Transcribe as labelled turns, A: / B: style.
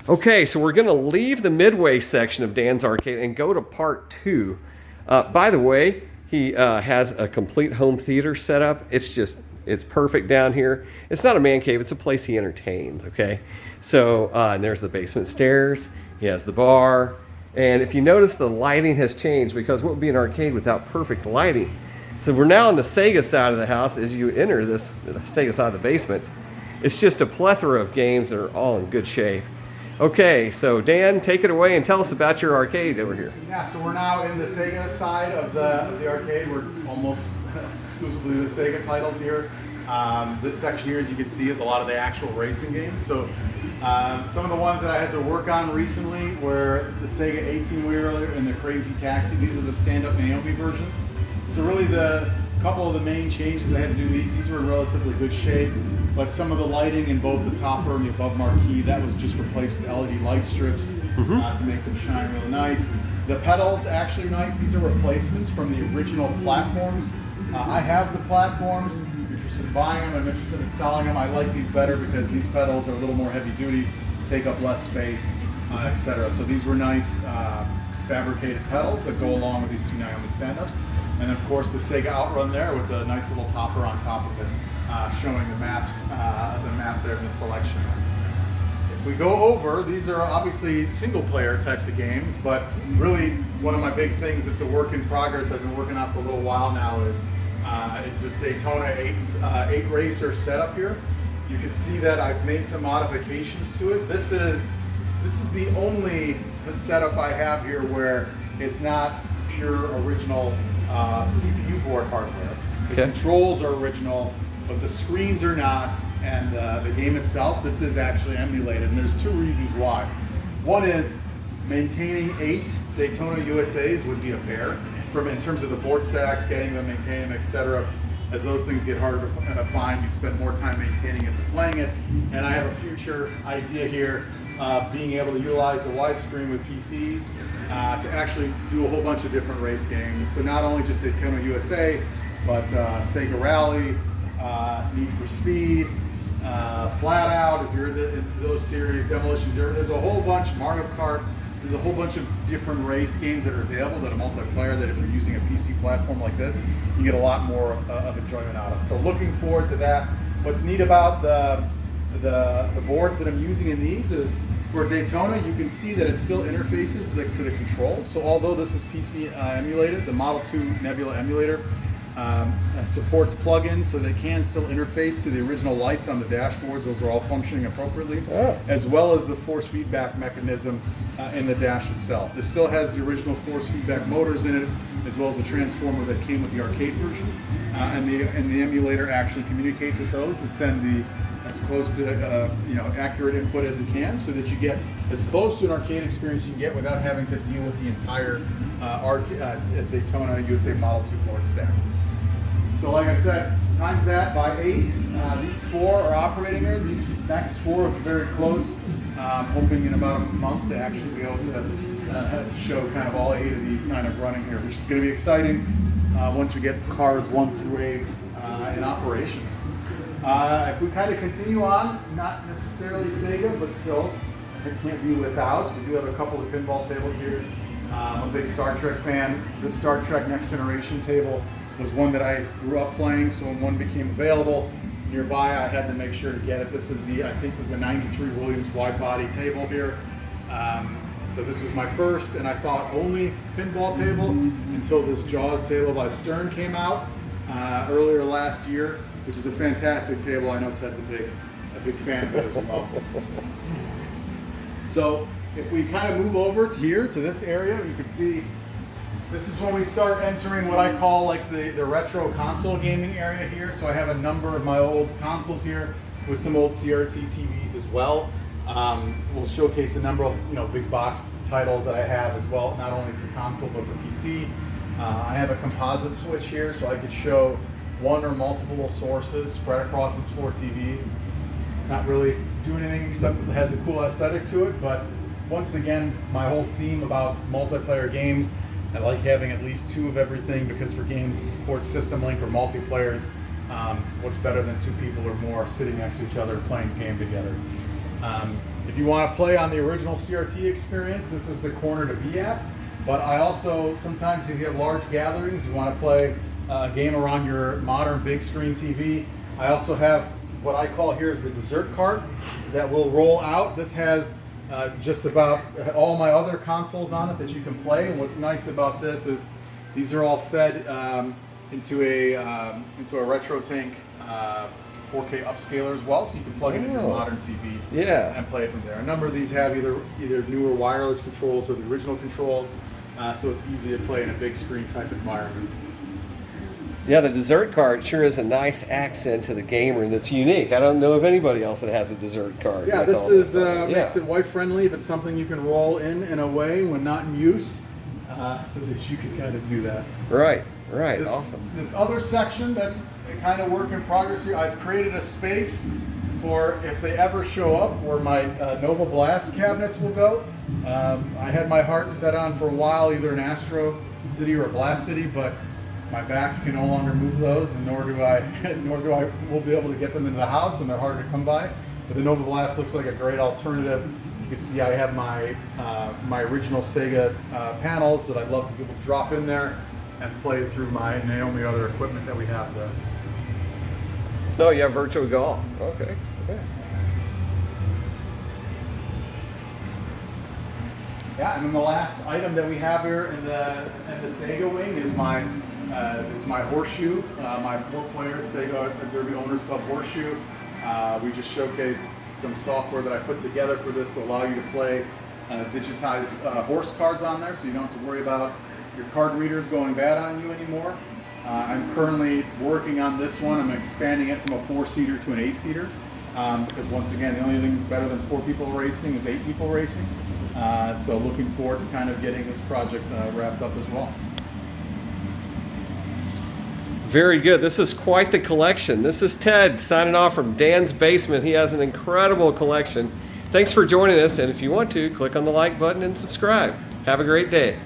A: Okay, so we're going to leave the Midway section of Dan's arcade and go to part 2. By the way, he has a complete home theater set up. It's perfect down here. It's not a man cave, it's a place he entertains, okay? So, and there's the basement stairs. He has the bar. And if you notice, the lighting has changed, because what would be an arcade without perfect lighting? So we're now on the Sega side of the house. As you enter the Sega side of the basement, it's just a plethora of games that are all in good shape. Okay, so Dan, take it away and tell us about your arcade over here.
B: Yeah, so we're now in the Sega side of the arcade, where it's almost exclusively the Sega titles here. This section here, as you can see, is a lot of the actual racing games. So some of the ones that I had to work on recently were the Sega 18-wheeler and the Crazy Taxi. These are the stand-up Naomi versions. So really the couple of the main changes I had to do, these were in relatively good shape, but some of the lighting in both the topper and the above marquee, that was just replaced with LED light strips to make them shine real nice. The pedals, actually nice. These are replacements from the original platforms. I have the platforms. If you're interested in buying them, I'm interested in selling them. I like these better because these pedals are a little more heavy duty, take up less space, etc. So these were nice fabricated pedals that go along with these two Naomi stand-ups. And of course the Sega Outrun there with a nice little topper on top of it, showing the map there in the selection. If we go over, these are obviously single player types of games, but really one of my big things that's a work in progress I've been working on for a little while now is this Daytona 8 racer setup here. You can see that I've made some modifications to it. This is the only setup I have here where it's not pure original CPU board hardware. The controls are original, but the screens are not, and the game itself, this is actually emulated, and there's two reasons why. One is maintaining 8 Daytona USAs would be a bear, in terms of the board stacks, getting them, maintaining them, etc. As those things get harder to find, you spend more time maintaining it than playing it. And I have a future idea here, being able to utilize the widescreen with PCs to actually do a whole bunch of different race games. So not only just Daytona USA, but Sega Rally, Need for Speed, Flat Out, if you're in those series, Demolition Derby. There's a whole bunch, Mario Kart. There's a whole bunch of different race games that are available that are multiplayer, that if you're using a PC platform like this, you get a lot more of enjoyment out of. So looking forward to that. What's neat about the boards that I'm using in these is, for Daytona, you can see that it still interfaces to the control. So although this is PC emulated, the Model 2 Nebula emulator supports plugins, so they can still interface to the original lights on the dashboards. Those are all functioning appropriately, as well as the force feedback mechanism in the dash itself. This still has the original force feedback motors in it, as well as the transformer that came with the arcade version. And the emulator actually communicates with those to send as close to accurate input as it can, so that you get as close to an arcade experience you can get without having to deal with the entire Daytona USA Model 2 board stack. So like I said, times that by 8. These 4 are operating here. These next 4 are very close. I'm hoping in about a month to actually be able to show kind of all 8 of these kind of running here, which is going to be exciting once we get cars 1 through 8 in operation. If we kind of continue on, not necessarily Sega, but still, it can't be without. We do have a couple of pinball tables here. I'm a big Star Trek fan. This Star Trek Next Generation table was one that I grew up playing, so when one became available nearby, I had to make sure to get it. This is I think was the 93 Williams wide body table here. So this was my first, and I thought only pinball table until this Jaws table by Stern came out earlier last year, which is a fantastic table. I know Ted's a big fan of it as well. So if we kind of move over to here, to this area, you can see this is when we start entering what I call like the retro console gaming area here. So I have a number of my old consoles here with some old CRT TVs as well. We'll showcase a number of big box titles that I have as well, not only for console but for PC. I have a composite switch here, so I could show one or multiple sources spread across these 4 TVs. It's not really doing anything except it has a cool aesthetic to it, but once again, my whole theme about multiplayer games, I like having at least 2 of everything, because for games that support system link or multiplayers, what's better than 2 people or more sitting next to each other playing a game together? If you want to play on the original CRT experience, this is the corner to be at. But I also, sometimes if you have large gatherings, you want to play a game around your modern big screen TV. I also have what I call here is the dessert cart that will roll out. This has just about all my other consoles on it that you can play. And what's nice about this is these are all fed into a retro tank 4K upscaler as well, so you can plug it into your modern TV and play from there. A number of these have either newer wireless controls or the original controls, so it's easy to play in a big screen type environment.
A: Yeah, the dessert cart sure is a nice accent to the gamer that's unique. I don't know of anybody else that has a dessert cart.
B: Yeah, this is makes it wife friendly if it's something you can roll in a way when not in use, so that you can kind of do that.
A: Right,
B: This,
A: awesome.
B: This other section that's a kind of work in progress here, I've created a space for if they ever show up where my Nova Blast cabinets will go. I had my heart set on for a while either an Astro City or a Blast City, but my back can no longer move those, and nor do I will be able to get them into the house, and they're harder to come by. But the Nova Blast looks like a great alternative. You can see I have my my original Sega panels that I'd love to be able to drop in there and play through my Naomi other equipment that we have there.
A: Oh, you have Virtua Golf. Okay.
B: Yeah, and then the last item that we have here in the Sega wing is my horseshoe, my 4-player Sega Derby Owners Club horseshoe. We just showcased some software that I put together for this to allow you to play digitized horse cards on there, so you don't have to worry about your card readers going bad on you anymore. I'm currently working on this one. I'm expanding it from a 4-seater to an 8-seater because once again, the only thing better than 4 people racing is 8 people racing. So looking forward to kind of getting this project wrapped up as well.
A: Very good. This is quite the collection. This is Ted signing off from Dan's basement. He has an incredible collection. Thanks for joining us, and if you want to, click on the like button and subscribe. Have a great day.